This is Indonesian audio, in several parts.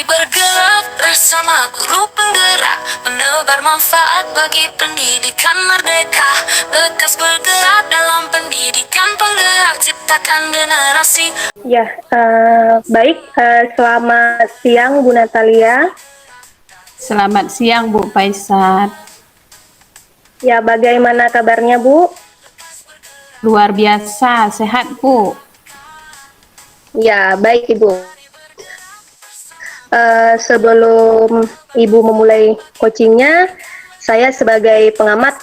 bergerak bersama guru penggerak, menebar manfaat bagi pendidikan merdeka. Lekas bergerak dalam pendidikan penggerak, ciptakan generasi. Ya, baik. Selamat siang Bu Natalia. Selamat siang Bu Faisat. Ya, bagaimana kabarnya Bu? Luar biasa, sehat Bu. Ya, baik Ibu. Sebelum Ibu memulai coachingnya, saya sebagai pengamat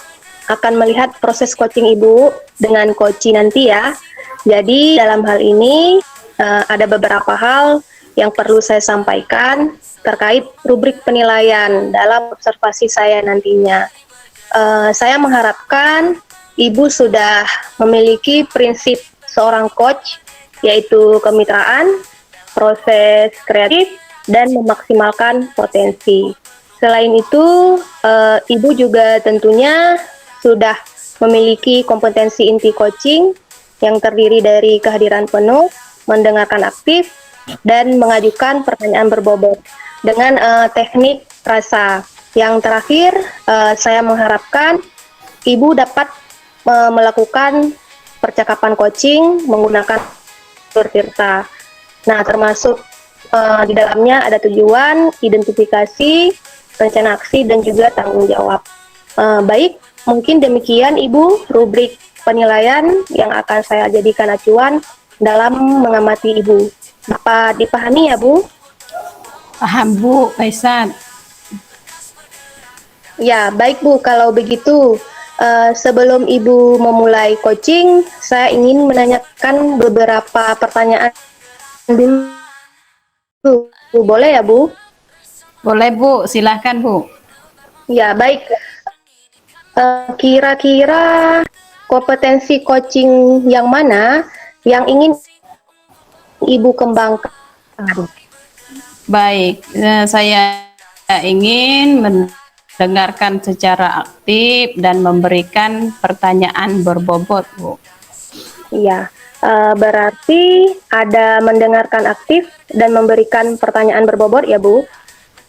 akan melihat proses coaching Ibu dengan coaching nanti ya. Jadi dalam hal ini ada beberapa hal yang perlu saya sampaikan terkait rubrik penilaian dalam observasi saya nantinya. Saya mengharapkan Ibu sudah memiliki prinsip seorang coach, yaitu kemitraan, proses kreatif, dan memaksimalkan potensi. Selain itu, Ibu juga tentunya sudah memiliki kompetensi inti coaching yang terdiri dari kehadiran penuh, mendengarkan aktif, dan mengajukan pertanyaan berbobot dengan teknik rasa. Yang terakhir, saya mengharapkan Ibu dapat melakukan percakapan coaching menggunakan Tirta. Nah, termasuk di dalamnya ada tujuan, identifikasi, rencana aksi, dan juga tanggung jawab. Baik, mungkin demikian Ibu rubrik penilaian yang akan saya jadikan acuan dalam mengamati Ibu. Dapat dipahami ya Bu? Paham Bu Faisat. Ya, baik Bu, kalau begitu sebelum Ibu memulai coaching, saya ingin menanyakan beberapa pertanyaan dulu. Boleh ya Bu? Boleh Bu, silahkan Bu. Ya, baik. Kira-kira kompetensi coaching yang mana yang ingin Ibu kembangkan? Baik, saya ingin mendengarkan secara aktif dan memberikan pertanyaan berbobot Bu. Iya, berarti ada mendengarkan aktif dan memberikan pertanyaan berbobot ya Bu.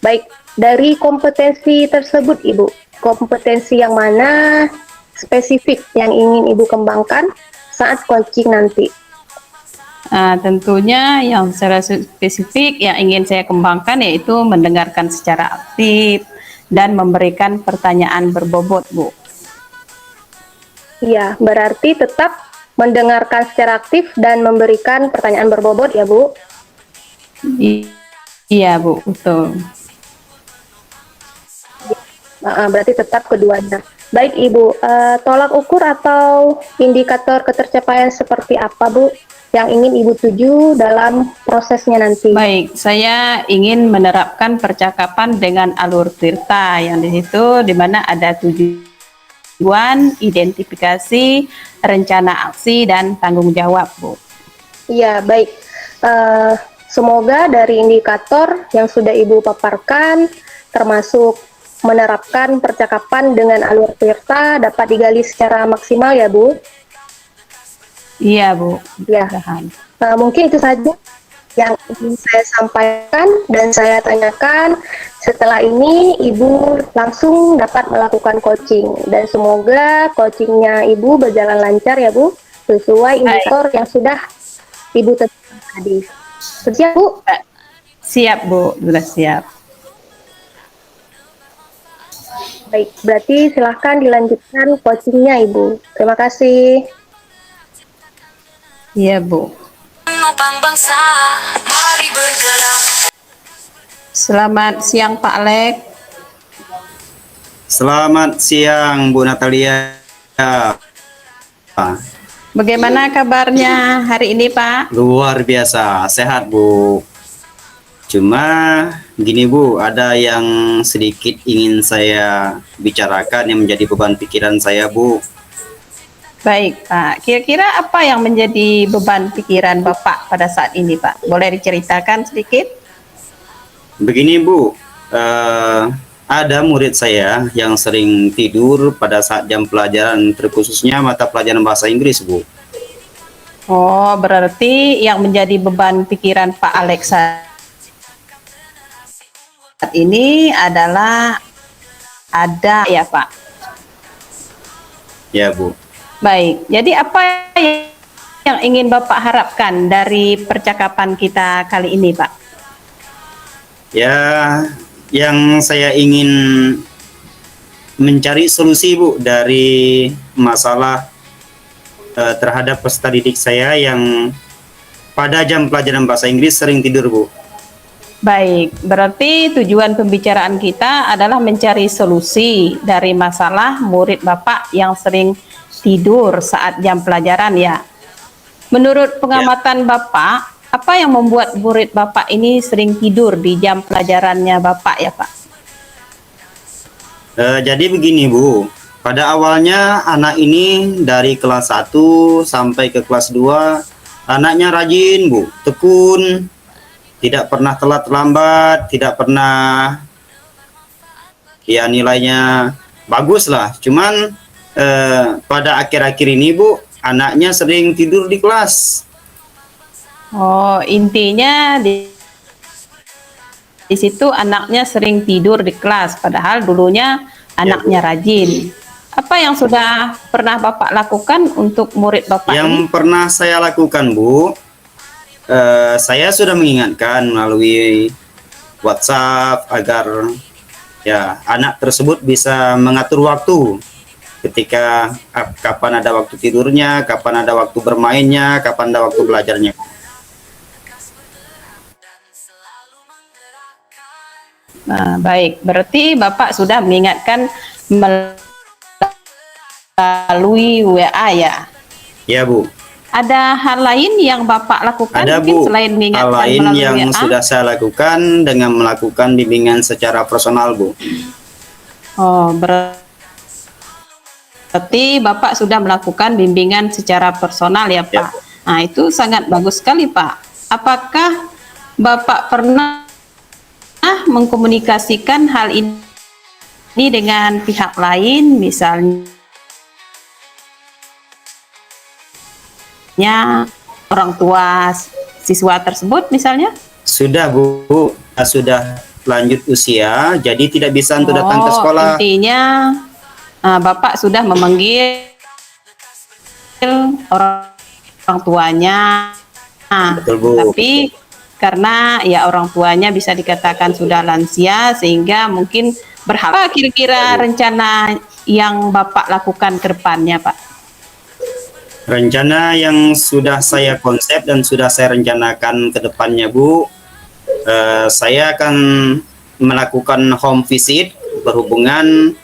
Baik, dari kompetensi tersebut Ibu, kompetensi yang mana spesifik yang ingin Ibu kembangkan saat coaching nanti? Tentunya yang secara spesifik yang ingin saya kembangkan yaitu mendengarkan secara aktif dan memberikan pertanyaan berbobot Bu. Iya, berarti tetap mendengarkan secara aktif dan memberikan pertanyaan berbobot ya Bu? Iya Bu, betul. Berarti tetap keduanya. Baik Ibu, tolak ukur atau indikator ketercapaian seperti apa Bu yang ingin Ibu tuju dalam prosesnya nanti? Baik, saya ingin menerapkan percakapan dengan alur Tirta yang di situ di mana ada tujuan, identifikasi, rencana aksi, dan tanggung jawab Bu. Iya, baik. Semoga dari indikator yang sudah Ibu paparkan, termasuk menerapkan percakapan dengan alur Tirta dapat digali secara maksimal ya Bu? Iya Bu. Ya. Mungkin itu saja yang ingin saya sampaikan dan saya tanyakan. Setelah ini Ibu langsung dapat melakukan coaching dan semoga coachingnya Ibu berjalan lancar ya Bu, sesuai indikator yang sudah Ibu tetapkan tadi. Siap Bu? Siap Bu, sudah siap. Baik, berarti silahkan dilanjutkan coachingnya Ibu. Terima kasih. Iya Bu. Menopang bangsa, mari bergerak. Selamat siang Pak Alek. Selamat siang Bu Natalia. Bagaimana kabarnya hari ini Pak? Luar biasa, sehat Bu. Cuma gini Bu, ada yang sedikit ingin saya bicarakan yang menjadi beban pikiran saya Bu. Baik Pak, kira-kira apa yang menjadi beban pikiran Bapak pada saat ini Pak? Boleh diceritakan sedikit? Begini Bu, ada murid saya yang sering tidur pada saat jam pelajaran, terkhususnya mata pelajaran bahasa Inggris Bu. Oh, berarti yang menjadi beban pikiran Pak Alexa ini adalah ada ya Pak. Ya Bu. Baik, jadi apa yang ingin Bapak harapkan dari percakapan kita kali ini Pak? Ya, yang saya ingin mencari solusi Bu dari masalah terhadap peserta didik saya yang pada jam pelajaran bahasa Inggris sering tidur Bu. Baik, berarti tujuan pembicaraan kita adalah mencari solusi dari masalah murid Bapak yang sering tidur saat jam pelajaran ya. Menurut pengamatan Bapak, apa yang membuat murid Bapak ini sering tidur di jam pelajarannya Bapak ya Pak? Jadi begini Bu, pada awalnya anak ini dari kelas 1 sampai ke kelas 2, anaknya rajin Bu, tekun, tidak pernah telat terlambat, tidak pernah ya nilainya bagus lah. Cuman pada akhir-akhir ini Bu, anaknya sering tidur di kelas. Oh, intinya di situ anaknya sering tidur di kelas, padahal dulunya anaknya rajin. Apa yang sudah pernah Bapak lakukan untuk murid Bapak Yang ini? pernah saya lakukan Bu, saya sudah mengingatkan melalui WhatsApp agar ya anak tersebut bisa mengatur waktu ketika kapan ada waktu tidurnya, kapan ada waktu bermainnya, kapan ada waktu belajarnya. Nah, baik, berarti Bapak sudah mengingatkan melalui WA ya. Ya Bu. Ada hal lain yang Bapak lakukan Ada mungkin Bu, selain hal mengingatkan lain melalui yang WA? sudah saya lakukan dengan melakukan bimbingan secara personal Bu. Oh, berarti Bapak sudah melakukan bimbingan secara personal ya Pak. Nah, itu sangat bagus sekali Pak. Apakah Bapak pernah mengkomunikasikan hal ini dengan pihak lain, misalnya orang tua siswa tersebut misalnya? Sudah Bu, sudah lanjut usia, jadi tidak bisa untuk datang ke sekolah. Intinya Bapak sudah memanggil orang tuanya. Betul, Bu. Tapi karena ya orang tuanya bisa dikatakan sudah lansia, sehingga mungkin berharap kira-kira rencana yang Bapak lakukan ke depannya Pak? Rencana yang sudah saya konsep dan sudah saya rencanakan ke depannya Bu, saya akan melakukan home visit berhubungan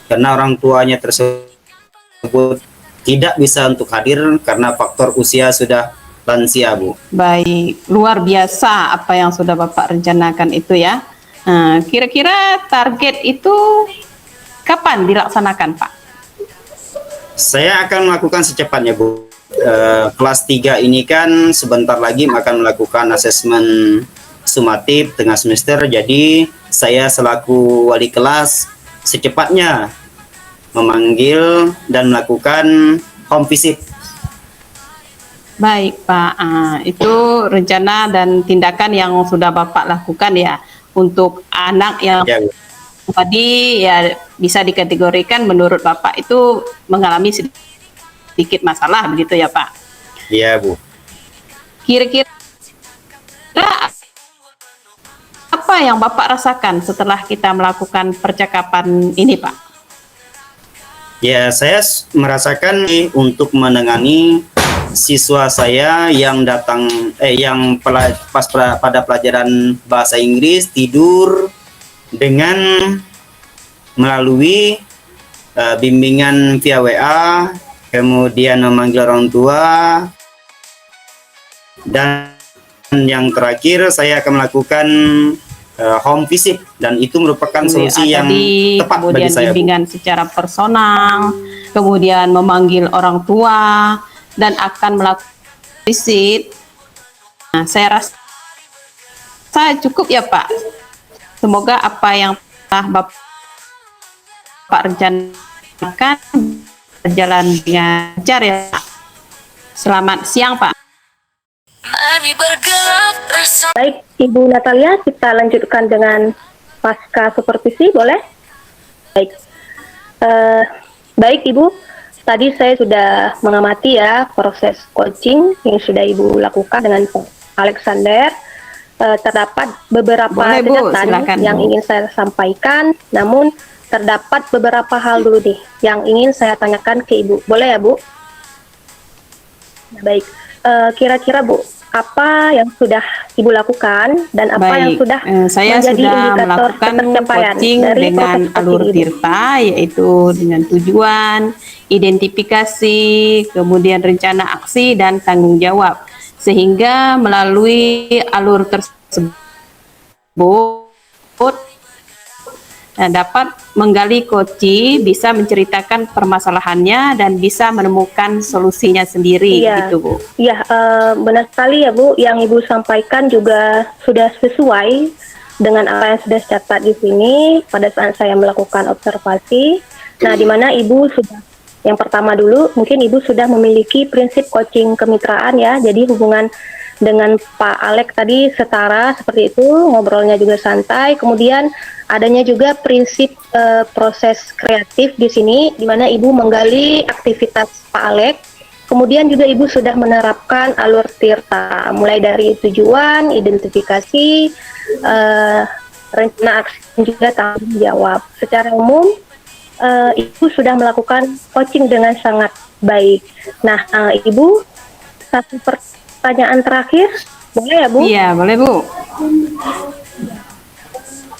karena orang tuanya tersebut tidak bisa untuk hadir karena faktor usia sudah lansia Bu. Baik, luar biasa apa yang sudah Bapak rencanakan itu ya. Nah, kira-kira target itu kapan dilaksanakan Pak? Saya akan melakukan secepatnya Bu. Kelas 3 ini kan sebentar lagi akan melakukan asesmen sumatif tengah semester, jadi saya selaku wali kelas secepatnya memanggil dan melakukan home visit. Baik Pak, itu rencana dan tindakan yang sudah Bapak lakukan ya untuk anak yang Ya, Bu. tadi ya bisa dikategorikan menurut Bapak itu mengalami sedikit masalah begitu ya Pak. Iya Bu. Kira-kira apa yang Bapak rasakan setelah kita melakukan percakapan ini Pak? Ya, saya merasakan untuk menangani siswa saya yang datang yang pada pelajaran bahasa Inggris tidur dengan melalui bimbingan via WA, kemudian memanggil orang tua, dan yang terakhir saya akan melakukan home visit, dan itu merupakan solusi yang tepat bagi kemudian saya Bu. bimbingan secara personal, kemudian memanggil orang tua dan akan melakukan visit. Nah, saya rasa cukup ya Pak. Semoga apa yang telah Bapak rencanakan berjalan dengan lancar ya Pak. Selamat siang Pak. Mari bergerak bersama. Baik, Ibu Natalia, kita lanjutkan dengan pasca supervisi, boleh? Baik. Baik Ibu, tadi saya sudah mengamati ya proses coaching yang sudah Ibu lakukan dengan Pak Alexander. Terdapat beberapa Boleh, Bu, catatan silakan, yang Bu. ingin saya sampaikan, namun terdapat beberapa hal dulu nih yang ingin saya tanyakan ke Ibu. Boleh ya Bu? Baik, kira-kira Bu, apa yang sudah Ibu lakukan dan apa yang Baik, sudah saya menjadi sudah indikator melakukan ketercapaian coaching dari dengan proses alur coaching Ibu? tirta, yaitu dengan tujuan, identifikasi, kemudian rencana aksi, dan tanggung jawab. Sehingga melalui alur tersebut dapat menggali koci, bisa menceritakan permasalahannya dan bisa menemukan solusinya sendiri, Iya, gitu Bu. iya, benar sekali ya Bu. Yang Ibu sampaikan juga sudah sesuai dengan apa yang sudah catat di sini pada saat saya melakukan observasi. Nah, di mana Ibu sudah, yang pertama dulu, mungkin Ibu sudah memiliki prinsip coaching kemitraan ya. Jadi hubungan dengan Pak Alex tadi setara seperti itu, ngobrolnya juga santai. Kemudian adanya juga prinsip proses kreatif di sini, di mana Ibu menggali aktivitas Pak Alex. Kemudian juga Ibu sudah menerapkan alur tirta, mulai dari tujuan, identifikasi, rencana aksi, dan juga tanggung jawab. Secara umum, Ibu sudah melakukan coaching dengan sangat baik. Nah, Ibu, satu pertanyaan terakhir, boleh ya Bu? Iya, boleh Bu.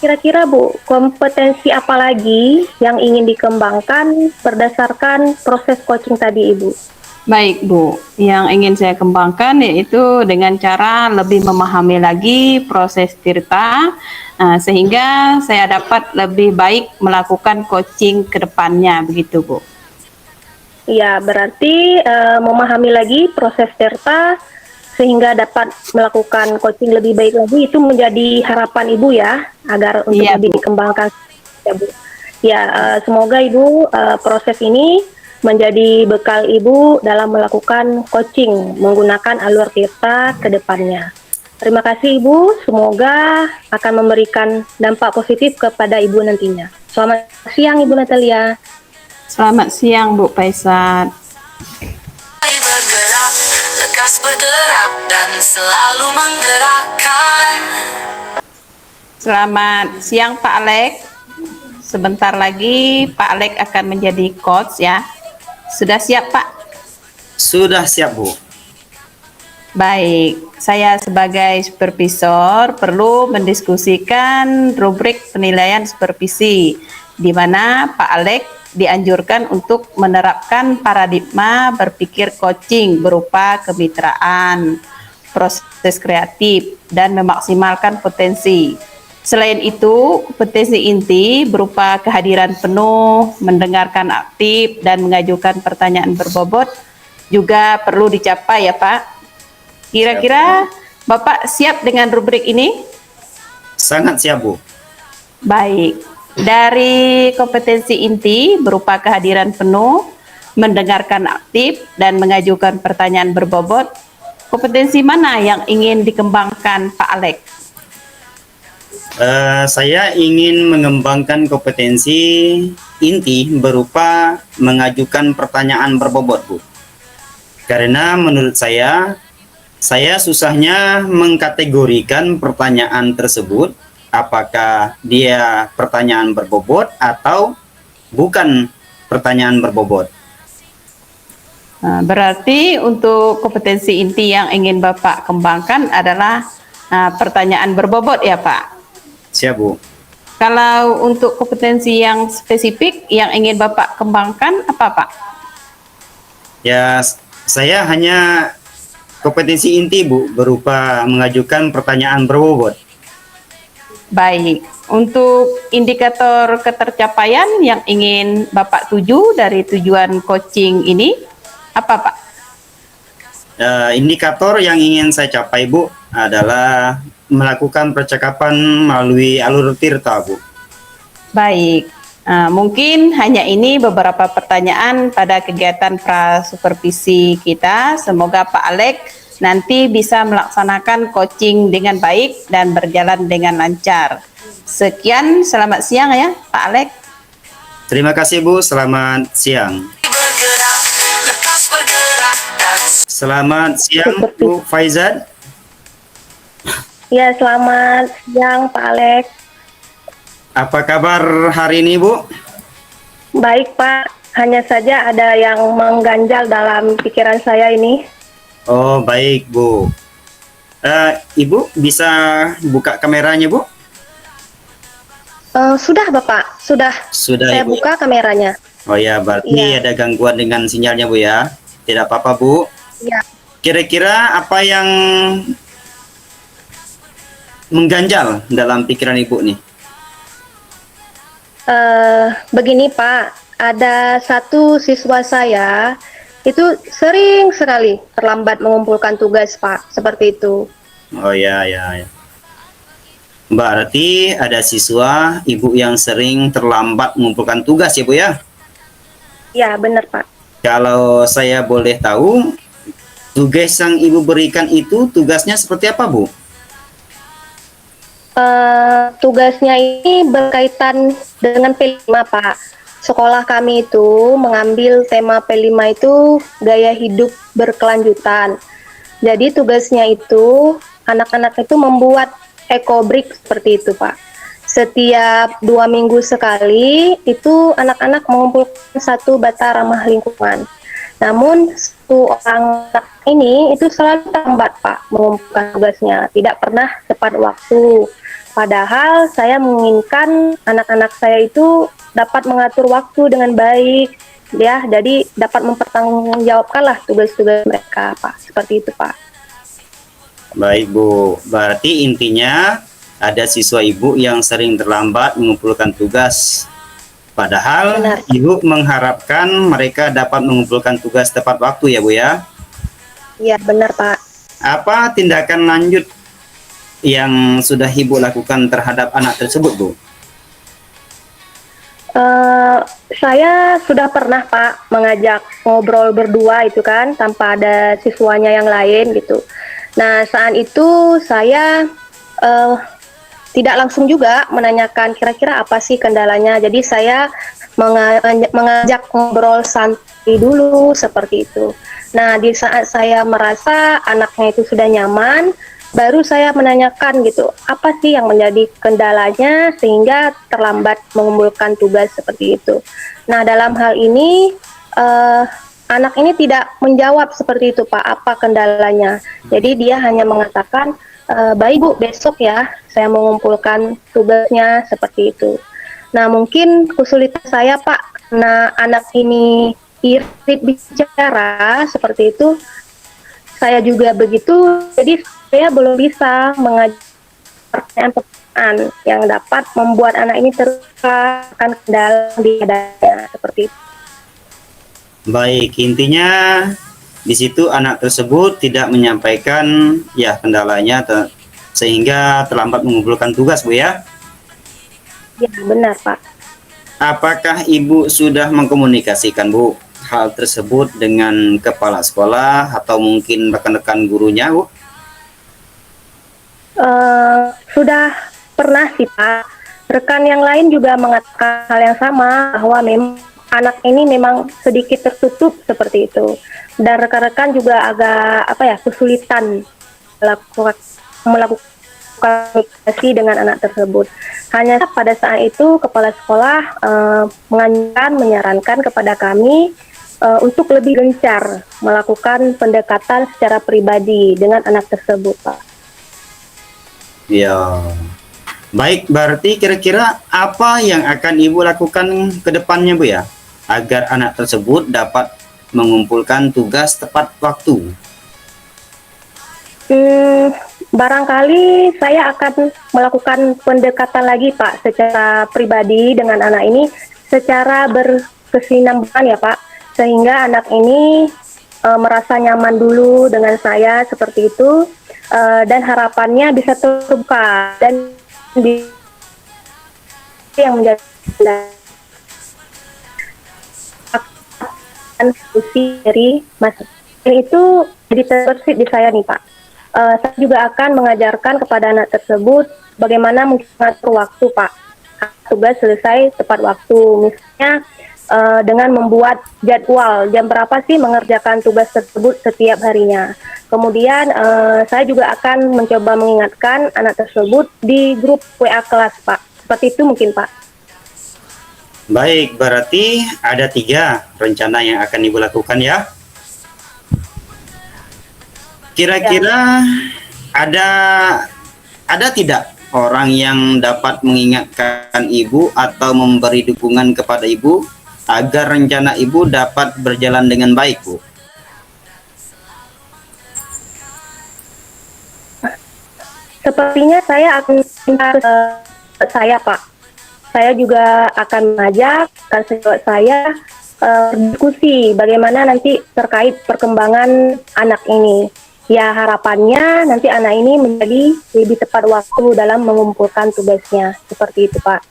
Kira-kira Bu, kompetensi apa lagi yang ingin dikembangkan berdasarkan proses coaching tadi Ibu? Baik Bu, yang ingin saya kembangkan yaitu dengan cara lebih memahami lagi proses tirta, sehingga saya dapat lebih baik melakukan coaching ke depannya, begitu Bu. Ya, berarti memahami lagi proses tirta sehingga dapat melakukan coaching lebih baik lagi, itu menjadi harapan Ibu ya, agar untuk Iya, lebih Bu. dikembangkan ya Bu. Ya, semoga Ibu proses ini menjadi bekal Ibu dalam melakukan coaching menggunakan alur tirta ke depannya. Terima kasih Ibu, semoga akan memberikan dampak positif kepada Ibu nantinya. Selamat siang Ibu Natalia. Selamat siang Bu Faisal. Mari bergerak, lekas bergerak dan selalu menggerakkan. Selamat siang Pak Alex. Sebentar lagi Pak Alex akan menjadi coach ya. Sudah siap Pak? Sudah siap Bu. Baik, saya sebagai supervisor perlu mendiskusikan rubrik penilaian supervisi, di mana Pak Alex dianjurkan untuk menerapkan paradigma berpikir coaching berupa kemitraan, proses kreatif, dan memaksimalkan potensi. Selain itu, kompetensi inti berupa kehadiran penuh, mendengarkan aktif, dan mengajukan pertanyaan berbobot juga perlu dicapai ya Pak. Kira-kira Bapak siap dengan rubrik ini? Sangat siap Bu. Baik. Dari kompetensi inti berupa kehadiran penuh, mendengarkan aktif, dan mengajukan pertanyaan berbobot, kompetensi mana yang ingin dikembangkan Pak Alex? Saya ingin mengembangkan kompetensi inti berupa mengajukan pertanyaan berbobot Bu. Karena menurut saya susahnya mengkategorikan pertanyaan tersebut, apakah dia pertanyaan berbobot atau bukan pertanyaan berbobot. Berarti untuk kompetensi inti yang ingin Bapak kembangkan adalah pertanyaan berbobot ya Pak? Siap Bu. Kalau untuk kompetensi yang spesifik yang ingin Bapak kembangkan apa Pak? Ya, saya hanya kompetensi inti Bu berupa mengajukan pertanyaan berbobot. Baik, untuk indikator ketercapaian yang ingin Bapak tuju dari tujuan coaching ini apa Pak? Indikator yang ingin saya capai Bu adalah melakukan percakapan melalui alur tirta Bu. Baik, mungkin hanya ini beberapa pertanyaan pada kegiatan prasupervisi kita. Semoga Pak Alex nanti bisa melaksanakan coaching dengan baik dan berjalan dengan lancar. Sekian, selamat siang ya Pak Alex. Terima kasih Bu, selamat siang. Bergerak, lekas bergerak dan Selamat siang Bu Faizat. Ya, selamat siang Pak Alex. Apa kabar hari ini Bu? Baik Pak, hanya saja ada yang mengganjal dalam pikiran saya ini. Oh baik Bu. Ibu bisa buka kameranya Bu? Sudah Bapak, sudah. Sudah Saya Ibu. buka kameranya. Oh ya, berarti Iya. ada gangguan dengan sinyalnya Bu ya. Tidak apa-apa Bu. Ya, Kira-kira apa yang mengganjal dalam pikiran Ibu nih? begini Pak, ada satu siswa saya itu sering sekali terlambat mengumpulkan tugas Pak, seperti itu. Oh ya, ya, ya. Berarti ada siswa Ibu yang sering terlambat mengumpulkan tugas ya Bu ya? Ya, benar Pak. Kalau saya boleh tahu, tugas yang Ibu berikan itu tugasnya seperti apa Bu? Tugasnya ini berkaitan dengan P5 Pak. Sekolah kami itu mengambil tema P5 itu gaya hidup berkelanjutan. Jadi tugasnya itu anak-anak itu membuat ekobrik seperti itu Pak. Setiap 2 minggu sekali itu anak-anak mengumpulkan satu bata ramah lingkungan. Namun satu orang anak ini itu selalu terlambat Pak mengumpulkan tugasnya, tidak pernah tepat waktu. Padahal saya menginginkan anak-anak saya itu dapat mengatur waktu dengan baik, ya. Jadi dapat mempertanggungjawabkanlah tugas-tugas mereka, Pak. Seperti itu, Pak. Baik Bu, berarti intinya ada siswa Ibu yang sering terlambat mengumpulkan tugas. Padahal Benar. Ibu mengharapkan mereka dapat mengumpulkan tugas tepat waktu ya Bu ya. Iya, benar, Pak. Apa tindakan lanjut yang sudah Ibu lakukan terhadap anak tersebut Bu? Saya sudah pernah Pak mengajak ngobrol berdua itu kan tanpa ada siswanya yang lain gitu. Nah saat itu saya tidak langsung juga menanyakan kira-kira apa sih kendalanya. Jadi saya mengajak ngobrol santai dulu seperti itu. Nah di saat saya merasa anaknya itu sudah nyaman, baru saya menanyakan gitu, apa sih yang menjadi kendalanya sehingga terlambat mengumpulkan tugas seperti itu. Nah, dalam hal ini anak ini tidak menjawab seperti itu, Pak, apa kendalanya. Jadi dia hanya mengatakan, baik Bu, besok ya saya mengumpulkan tugasnya seperti itu. Nah, mungkin kesulitan saya, Pak, karena anak ini irit bicara seperti itu, saya juga begitu, jadi saya belum bisa mengajar pertanyaan-pertanyaan yang dapat membuat anak ini terluka akan kendala di adanya seperti itu. Baik, intinya di situ anak tersebut tidak menyampaikan ya kendalanya sehingga terlambat mengumpulkan tugas Bu ya. Ya benar Pak. Apakah Ibu sudah mengkomunikasikan Bu hal tersebut dengan kepala sekolah atau mungkin rekan-rekan gurunya Bu? Sudah pernah sih Pak. Rekan yang lain juga mengatakan hal yang sama bahwa memang anak ini memang sedikit tertutup seperti itu. Dan rekan-rekan juga agak kesulitan melakukan komunikasi dengan anak tersebut. Hanya pada saat itu kepala sekolah menyarankan kepada kami untuk lebih gencar melakukan pendekatan secara pribadi dengan anak tersebut, Pak. Ya, baik. Berarti kira-kira apa yang akan Ibu lakukan ke depannya Bu ya, agar anak tersebut dapat mengumpulkan tugas tepat waktu? Barangkali saya akan melakukan pendekatan lagi Pak secara pribadi dengan anak ini secara berkesinambungan ya Pak, sehingga anak ini merasa nyaman dulu dengan saya seperti itu, dan harapannya bisa terbuka dan yang menjadi diskusi dari masyarakat itu jadi terbesit di saya nih Pak. Saya juga akan mengajarkan kepada anak tersebut bagaimana mengatur waktu Pak. Tugas selesai tepat waktu. Misalnya dengan membuat jadwal jam berapa sih mengerjakan tugas tersebut setiap harinya. Kemudian saya juga akan mencoba mengingatkan anak tersebut di grup WA kelas Pak. Seperti itu mungkin Pak. Baik, berarti ada 3 rencana yang akan Ibu lakukan ya. Kira-kira ada tidak orang yang dapat mengingatkan Ibu atau memberi dukungan kepada Ibu agar rencana Ibu dapat berjalan dengan baik, Bu? Sepertinya saya akan saya Pak. Saya juga akan mengajak sejawat saya berdiskusi bagaimana nanti terkait perkembangan anak ini. Ya harapannya nanti anak ini menjadi lebih tepat waktu dalam mengumpulkan tugasnya. Seperti itu Pak.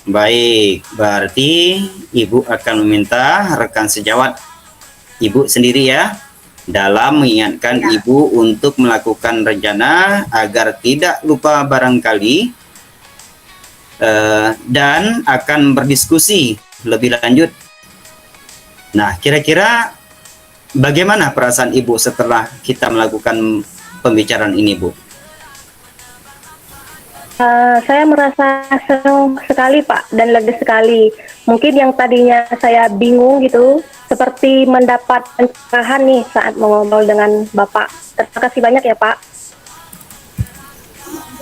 Baik, berarti Ibu akan meminta rekan sejawat Ibu sendiri ya, dalam mengingatkan Ibu untuk melakukan rencana agar tidak lupa barangkali, dan akan berdiskusi lebih lanjut. Nah, kira-kira bagaimana perasaan Ibu setelah kita melakukan pembicaraan ini, Bu? Saya merasa senang sekali Pak dan lega sekali. Mungkin yang tadinya saya bingung gitu, seperti mendapat pencerahan nih saat mengobrol dengan Bapak. Terima kasih banyak ya Pak.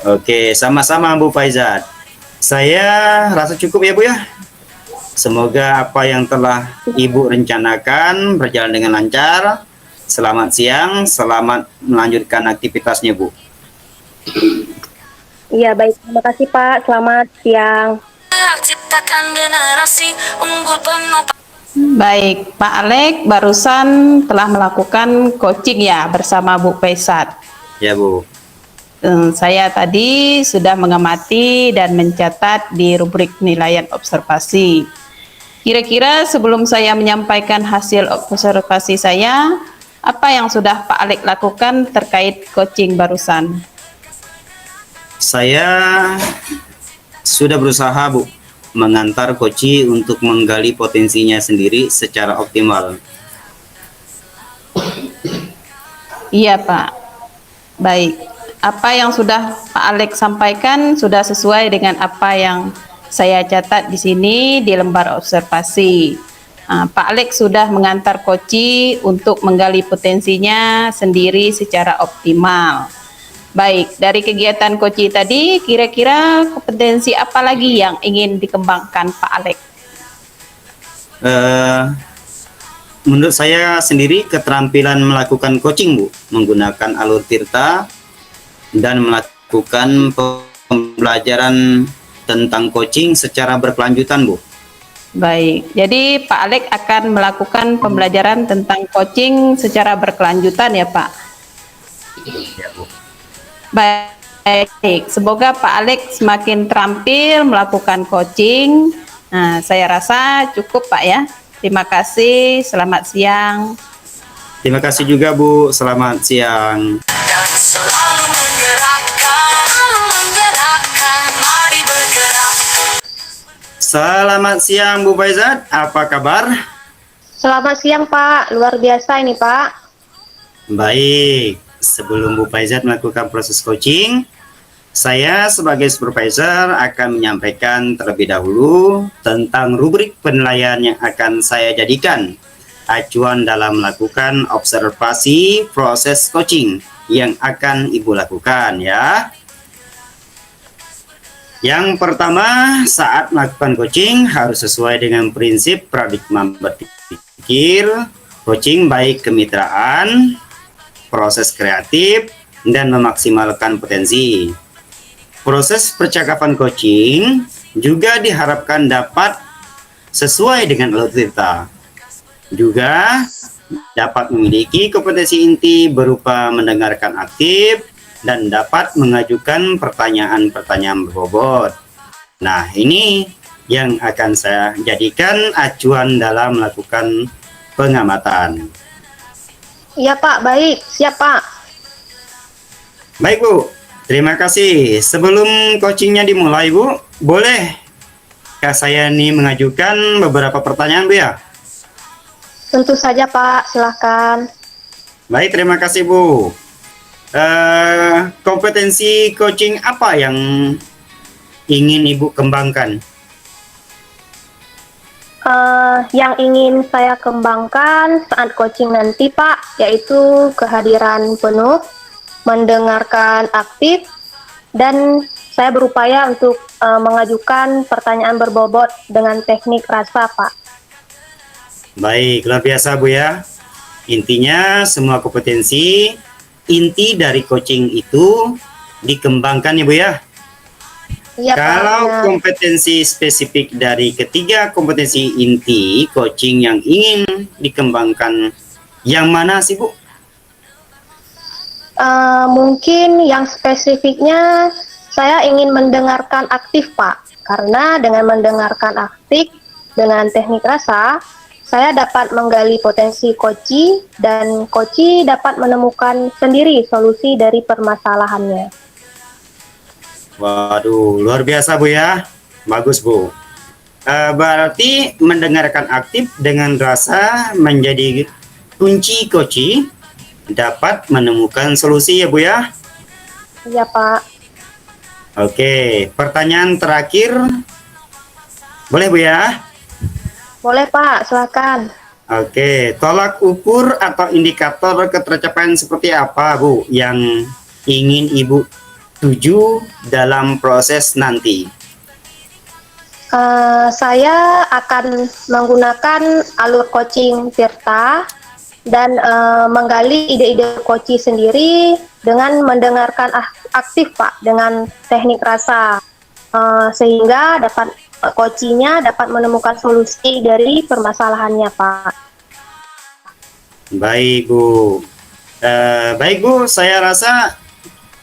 Oke, sama-sama Bu Faizat. Saya rasa cukup ya Bu ya. Semoga apa yang telah Ibu rencanakan berjalan dengan lancar. Selamat siang, selamat melanjutkan aktivitasnya Bu. Iya baik, terima kasih Pak. Selamat siang. Ciptakan generasi unggul penuh. Baik, Pak Alek barusan telah melakukan coaching ya bersama Bu Faizat. Ya Bu. Saya tadi sudah mengamati dan mencatat di rubrik penilaian observasi. Kira-kira sebelum saya menyampaikan hasil observasi saya, apa yang sudah Pak Alek lakukan terkait coaching barusan? Saya sudah berusaha Bu mengantar Koci untuk menggali potensinya sendiri secara optimal. Iya Pak. Baik. Apa yang sudah Pak Alek sampaikan sudah sesuai dengan apa yang saya catat di sini di lembar observasi. Pak Alek sudah mengantar Koci untuk menggali potensinya sendiri secara optimal. Baik, dari kegiatan Koci tadi, kira-kira kompetensi apa lagi yang ingin dikembangkan Pak Alek? Menurut saya sendiri keterampilan melakukan coaching Bu, menggunakan alur tirta dan melakukan pembelajaran tentang coaching secara berkelanjutan Bu. Baik, jadi Pak Alek akan melakukan pembelajaran tentang coaching secara berkelanjutan ya Pak? Ya Bu. Baik, semoga Pak Alek semakin terampil melakukan coaching. Nah, saya rasa cukup Pak ya. Terima kasih, selamat siang. Terima kasih juga Bu, selamat siang. Dan selalu menggerakkan, mari bergerak. Selamat siang Bu Faizat, apa kabar? Selamat siang Pak, luar biasa ini Pak. Baik, sebelum Bu Faizat melakukan proses coaching, saya sebagai supervisor akan menyampaikan terlebih dahulu tentang rubrik penilaian yang akan saya jadikan acuan dalam melakukan observasi proses coaching yang akan Ibu lakukan ya. Yang pertama, saat melakukan coaching harus sesuai dengan prinsip paradigma berpikir, coaching baik kemitraan, proses kreatif, dan memaksimalkan potensi. Proses percakapan coaching juga diharapkan dapat sesuai dengan alur tirta. Juga dapat memiliki kompetensi inti berupa mendengarkan aktif dan dapat mengajukan pertanyaan-pertanyaan berbobot. Nah, ini yang akan saya jadikan acuan dalam melakukan pengamatan. Iya Pak, baik. Siap Pak. Baik Bu, terima kasih. Sebelum coachingnya dimulai Bu, boleh saya nih mengajukan beberapa pertanyaan Bu ya? Tentu saja Pak, silahkan. Baik, terima kasih Bu. Kompetensi coaching apa yang ingin Ibu kembangkan? Yang ingin saya kembangkan saat coaching nanti Pak, yaitu kehadiran penuh, mendengarkan aktif, dan saya berupaya untuk mengajukan pertanyaan berbobot dengan teknik rasa Pak. Baik, luar biasa Bu ya. Intinya semua kompetensi inti dari coaching itu dikembangkan ya Bu ya. Iya Pak. Kalau Ya. kompetensi spesifik dari ketiga kompetensi inti coaching yang ingin dikembangkan, yang mana sih Bu? Mungkin yang spesifiknya saya ingin mendengarkan aktif Pak, karena dengan mendengarkan aktif dengan teknik rasa, saya dapat menggali potensi koci dan koci dapat menemukan sendiri solusi dari permasalahannya. Waduh, luar biasa Bu ya. Bagus Bu. Berarti mendengarkan aktif dengan rasa menjadi kunci coaching dapat menemukan solusi ya Bu ya. Iya Pak. Oke, pertanyaan terakhir. Boleh Bu ya? Boleh Pak, silakan. Oke, tolak ukur atau indikator ketercapaian seperti apa Bu yang ingin Ibu tuju dalam proses nanti? Saya akan menggunakan alur coaching Tirta dan menggali ide-ide coaching sendiri dengan mendengarkan aktif Pak dengan teknik rasa, sehingga coachingnya dapat menemukan solusi dari permasalahannya Pak. Baik Bu. Baik Bu, saya rasa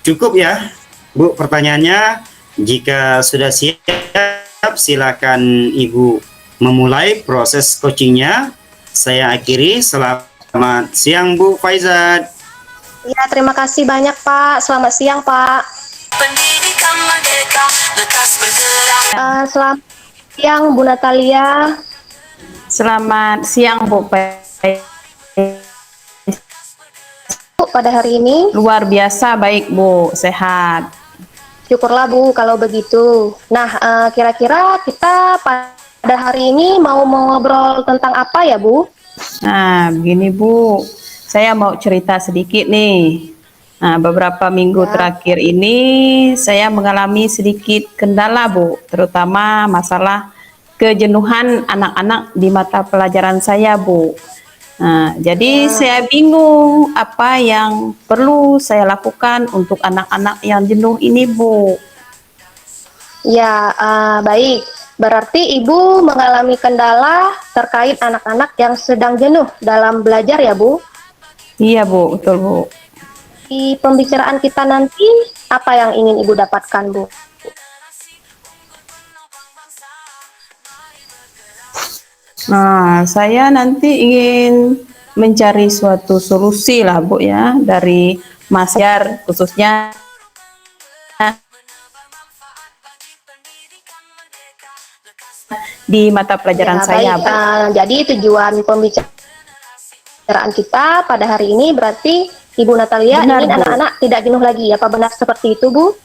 cukup ya Bu pertanyaannya. Jika sudah siap, silakan Ibu memulai proses coachingnya. Saya akhiri. Selamat siang Bu Faizat. Ya, terima kasih banyak Pak. Selamat siang Pak. Pendidikan merdeka, lekas bergerak. Selamat siang Bu Natalia. Selamat siang Bu. Bu, pada hari ini Luar biasa baik Bu, sehat. syukurlah Bu kalau begitu. Nah, kira-kira kita pada hari ini mau ngobrol tentang apa ya Bu? Nah, begini Bu, saya mau cerita sedikit nih. Nah, beberapa minggu Ya. terakhir ini saya mengalami sedikit kendala Bu, terutama masalah kejenuhan anak-anak di mata pelajaran saya Bu. Nah, jadi saya bingung apa yang perlu saya lakukan untuk anak-anak yang jenuh ini Bu. Ya, baik. Berarti Ibu mengalami kendala terkait anak-anak yang sedang jenuh dalam belajar ya Bu? Iya Bu, betul Bu. Di pembicaraan kita nanti, apa yang ingin Ibu dapatkan Bu? Nah, saya nanti ingin mencari suatu solusi lah Bu ya dari Mas Jar khususnya di mata pelajaran Ya, saya baik. Bu. Jadi tujuan pembicaraan kita pada hari ini berarti Ibu Natalia Benar, ingin Bu. anak-anak tidak jenuh lagi. Apa benar seperti itu Bu?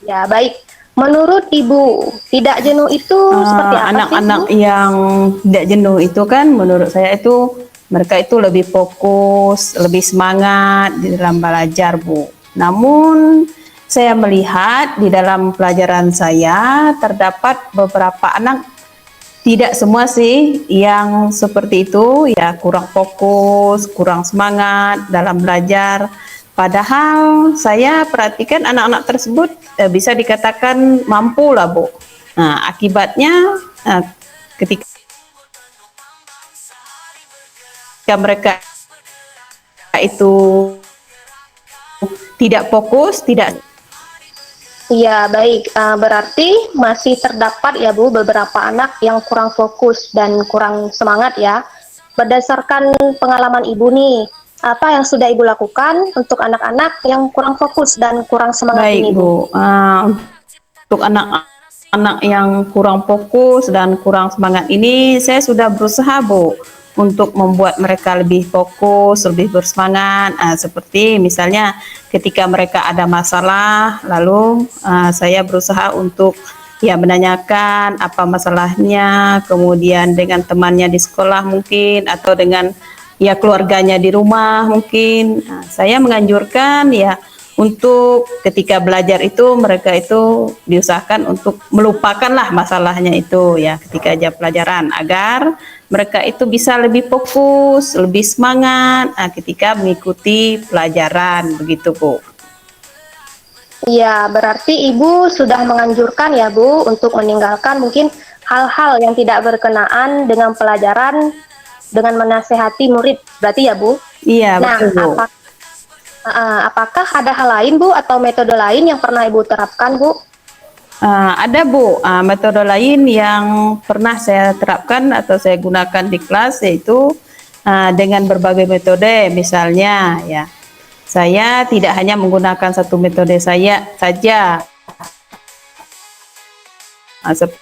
Ya, baik. Menurut Ibu, tidak jenuh itu seperti apa Anak-anak sih Bu? yang tidak jenuh itu kan menurut saya itu mereka itu lebih fokus, lebih semangat di dalam belajar Bu. Namun saya melihat di dalam pelajaran saya terdapat beberapa anak, tidak semua sih, yang seperti itu ya, kurang fokus, kurang semangat dalam belajar. Padahal saya perhatikan anak-anak tersebut bisa dikatakan mampu lah Bu. Nah, akibatnya ketika mereka itu tidak fokus, tidak. Iya, baik. Berarti masih terdapat ya Bu beberapa anak yang kurang fokus dan kurang semangat ya. berdasarkan pengalaman Ibu nih, apa yang sudah Ibu lakukan untuk anak-anak yang kurang fokus dan kurang semangat Baik, ini, Bu? Bu. Untuk anak-anak yang kurang fokus dan kurang semangat ini, saya sudah berusaha, Bu, untuk membuat mereka lebih fokus, lebih bersemangat. Seperti misalnya ketika mereka ada masalah, lalu saya berusaha untuk ya menanyakan apa masalahnya, kemudian dengan temannya di sekolah mungkin, atau dengan ya keluarganya di rumah mungkin. Saya menganjurkan ya untuk ketika belajar itu mereka itu diusahakan untuk melupakanlah masalahnya itu ya ketika jam pelajaran, agar mereka itu bisa lebih fokus, lebih semangat ketika mengikuti pelajaran, begitu Bu. Iya, berarti Ibu sudah menganjurkan ya, Bu, untuk meninggalkan mungkin hal-hal yang tidak berkenaan dengan pelajaran dengan menasehati murid. Berarti ya, Bu? Iya, Nah, betul Bu. apakah ada hal lain, Bu, atau metode lain yang pernah Ibu terapkan, Bu? Ada Bu, metode lain yang pernah saya terapkan atau saya gunakan di kelas, yaitu dengan berbagai metode. Misalnya ya, saya tidak hanya menggunakan satu metode saya saja, seperti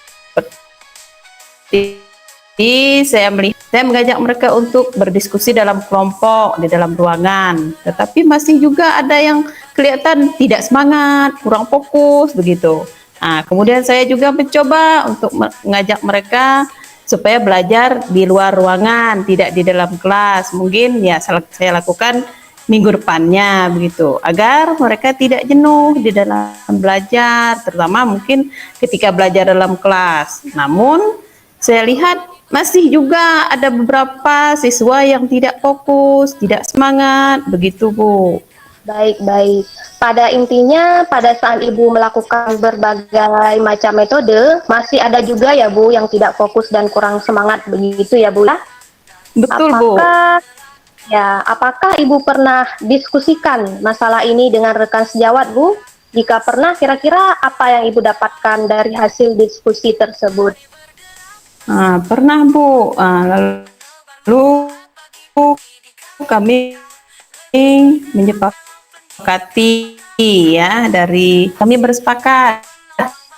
saya mengajak mereka untuk berdiskusi dalam kelompok di dalam ruangan, tetapi masih juga ada yang kelihatan tidak semangat, kurang fokus begitu. Kemudian saya juga mencoba untuk mengajak mereka supaya belajar di luar ruangan, tidak di dalam kelas. Mungkin ya saya lakukan minggu depannya begitu, agar mereka tidak jenuh di dalam belajar, terutama mungkin ketika belajar dalam kelas. Namun saya lihat masih juga ada beberapa siswa yang tidak fokus, tidak semangat, begitu Bu. Baik-baik. Pada intinya, pada saat Ibu melakukan berbagai macam metode, masih ada juga ya Bu yang tidak fokus dan kurang semangat, begitu ya Bu? Betul Bu. Apakah Ibu pernah diskusikan masalah ini dengan rekan sejawat Bu? Jika pernah, kira-kira apa yang Ibu dapatkan dari hasil diskusi tersebut? Pernah Bu, lalu kami menyepakati ya, dari kami bersepakat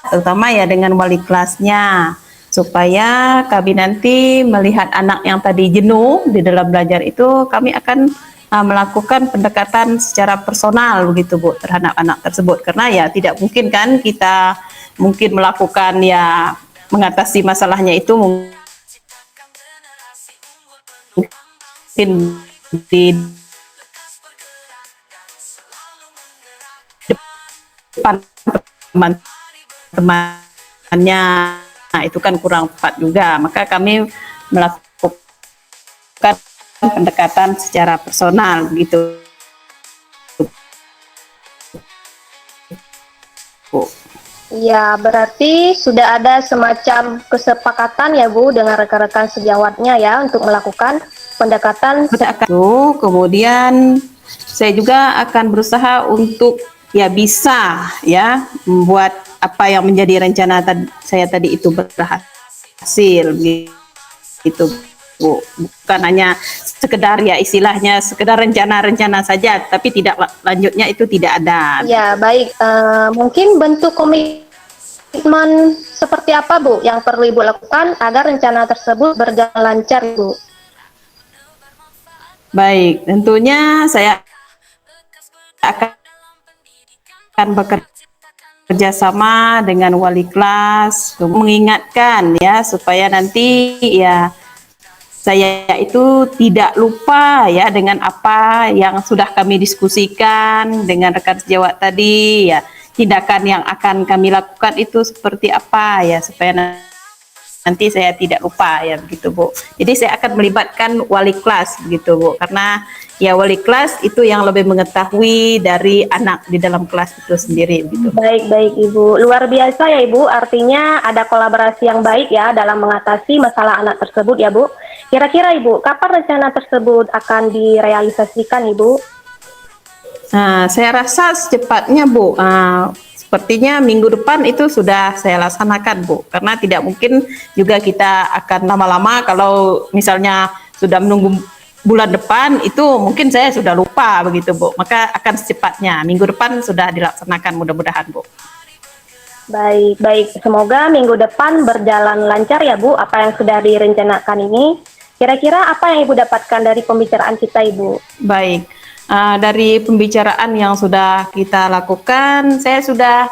terutama ya dengan wali kelasnya, supaya kami nanti melihat anak yang tadi jenuh di dalam belajar itu, kami akan melakukan pendekatan secara personal begitu Bu terhadap anak tersebut, karena ya tidak mungkin kan kita mungkin melakukan ya mengatasi masalahnya itu mungkin di depan teman-temannya, itu kan kurang tepat juga. Maka kami melakukan pendekatan secara personal gitu Bu. Ya, berarti sudah ada semacam kesepakatan ya Bu dengan rekan-rekan sejawatnya ya untuk melakukan pendekatan. Kemudian saya juga akan berusaha untuk ya bisa ya membuat apa yang menjadi rencana saya tadi itu berhasil gitu Bu. Bukan hanya sekedar ya istilahnya sekedar rencana-rencana saja, tapi tidak lanjutnya itu tidak ada. Ya, baik. Mungkin bentuk komitmen seperti apa Bu yang perlu Ibu lakukan agar rencana tersebut berjalan lancar Bu? Baik, tentunya saya akan bekerja sama dengan wali kelas, mengingatkan ya supaya nanti ya saya itu tidak lupa ya dengan apa yang sudah kami diskusikan dengan rekan sejawat tadi ya, tindakan yang akan kami lakukan itu seperti apa ya, supaya nanti saya tidak lupa ya begitu Bu. Jadi saya akan melibatkan wali kelas begitu Bu, karena ya wali kelas itu yang lebih mengetahui dari anak di dalam kelas itu sendiri begitu. Baik Ibu, luar biasa ya Ibu, artinya ada kolaborasi yang baik ya dalam mengatasi masalah anak tersebut ya Bu. Kira-kira Ibu, kapan rencana tersebut akan direalisasikan Ibu? Saya rasa secepatnya Bu, sepertinya minggu depan itu sudah saya laksanakan Bu, karena tidak mungkin juga kita akan lama-lama kalau misalnya sudah menunggu bulan depan, itu mungkin saya sudah lupa begitu Bu. Maka akan secepatnya minggu depan sudah dilaksanakan mudah-mudahan Bu. Baik, baik. Semoga minggu depan berjalan lancar ya Bu, apa yang sudah direncanakan ini. Kira-kira apa yang Ibu dapatkan dari pembicaraan kita, Ibu? Baik, dari pembicaraan yang sudah kita lakukan, saya sudah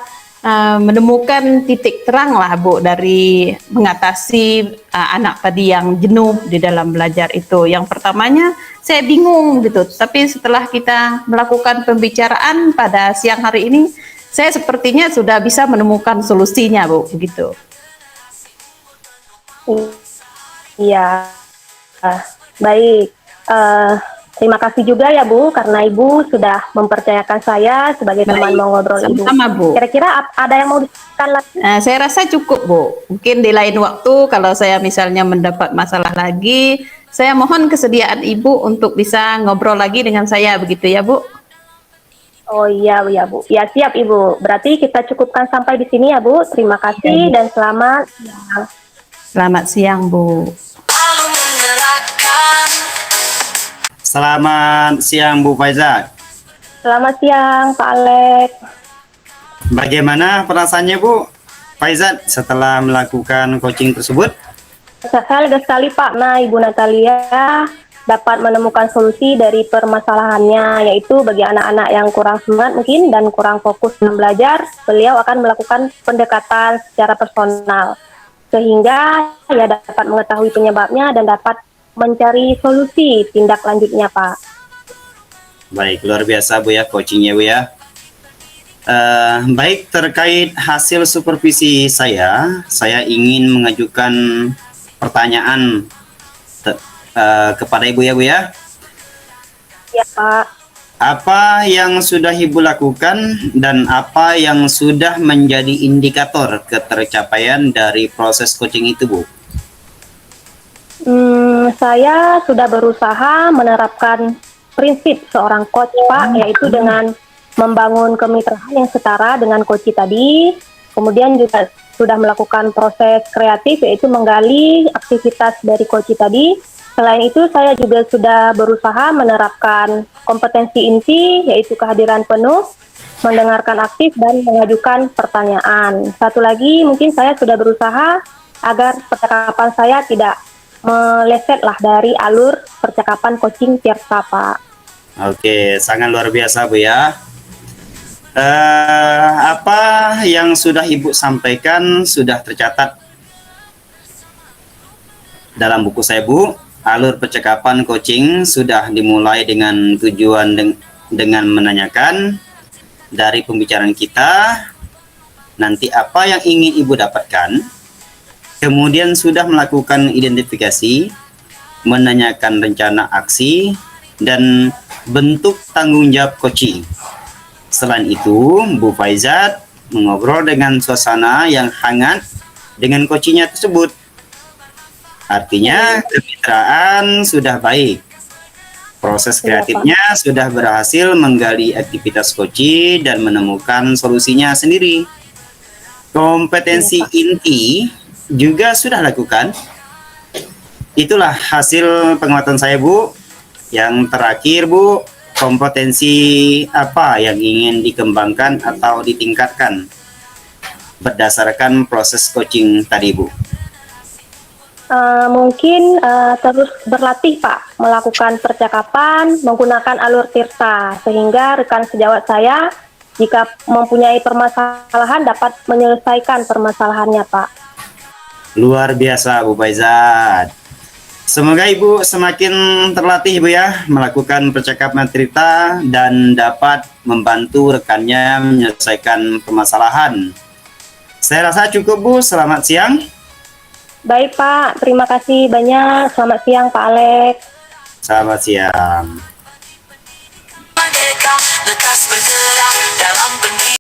menemukan titik terang lah Bu dari mengatasi anak tadi yang jenuh di dalam belajar itu. Yang pertamanya saya bingung gitu, tapi setelah kita melakukan pembicaraan pada siang hari ini, saya sepertinya sudah bisa menemukan solusinya Bu, begitu. Iya, baik. Terima kasih juga ya Bu, karena Ibu sudah mempercayakan saya sebagai teman mau ngobrol Ibu. Sama-sama Bu. Kira-kira ada yang mau disampaikan lagi? Saya rasa cukup Bu. Mungkin di lain waktu kalau saya misalnya mendapat masalah lagi, saya mohon kesediaan Ibu untuk bisa ngobrol lagi dengan saya, begitu ya Bu? Oh iya, ya Bu. Ya siap Ibu. Berarti kita cukupkan sampai di sini ya Bu. Terima kasih dan selamat siang. Selamat siang Bu. Lalu menerapkan Selamat siang Bu Faizat. Selamat siang Pak Alex. Bagaimana perasaannya Bu Faizat setelah melakukan coaching tersebut? Saya lega sekali Pak. Nah, Ibu Natalia dapat menemukan solusi dari permasalahannya, yaitu bagi anak-anak yang kurang semangat mungkin dan kurang fokus dalam belajar, beliau akan melakukan pendekatan secara personal sehingga ya dapat mengetahui penyebabnya dan dapat mencari solusi tindak lanjutnya Pak. Baik, luar biasa Bu ya coachingnya Bu ya. Baik, terkait hasil supervisi saya ingin mengajukan pertanyaan kepada Ibu ya Bu ya. Ya Pak. Apa yang sudah Ibu lakukan dan apa yang sudah menjadi indikator ketercapaian dari proses coaching itu Bu? Saya sudah berusaha menerapkan prinsip seorang coach Pak, yaitu dengan membangun kemitraan yang setara dengan coach tadi, kemudian juga sudah melakukan proses kreatif yaitu menggali aktivitas dari coach tadi. Selain itu saya juga sudah berusaha menerapkan kompetensi inti yaitu kehadiran penuh, mendengarkan aktif dan mengajukan pertanyaan. Satu lagi mungkin saya sudah berusaha agar percakapan saya tidak meleset lah dari alur percakapan coaching Tirta Pak. Oke, sangat luar biasa Bu ya. Apa yang sudah Ibu sampaikan sudah tercatat dalam buku saya Bu. Alur percakapan coaching sudah dimulai dengan tujuan dengan menanyakan dari pembicaraan kita nanti apa yang ingin Ibu dapatkan. Kemudian sudah melakukan identifikasi, menanyakan rencana aksi, dan bentuk tanggung jawab coaching. Selain itu, Bu Faizat mengobrol dengan suasana yang hangat dengan coachingnya tersebut. Artinya, kemitraan sudah baik. Proses kreatifnya sudah berhasil menggali aktivitas coaching dan menemukan solusinya sendiri. Kompetensi inti juga sudah lakukan. Itulah hasil pengamatan saya Bu. Yang terakhir Bu, kompetensi apa yang ingin dikembangkan atau ditingkatkan berdasarkan proses coaching tadi Bu? Mungkin terus berlatih Pak, melakukan percakapan menggunakan alur Tirta sehingga rekan sejawat saya jika mempunyai permasalahan dapat menyelesaikan permasalahannya Pak. Luar biasa Bu Faizat. Semoga Ibu semakin terlatih Bu ya melakukan percakapan cerita dan dapat membantu rekannya menyelesaikan permasalahan. Saya rasa cukup Bu, selamat siang. Baik Pak, terima kasih banyak. Selamat siang Pak Alex. Selamat siang.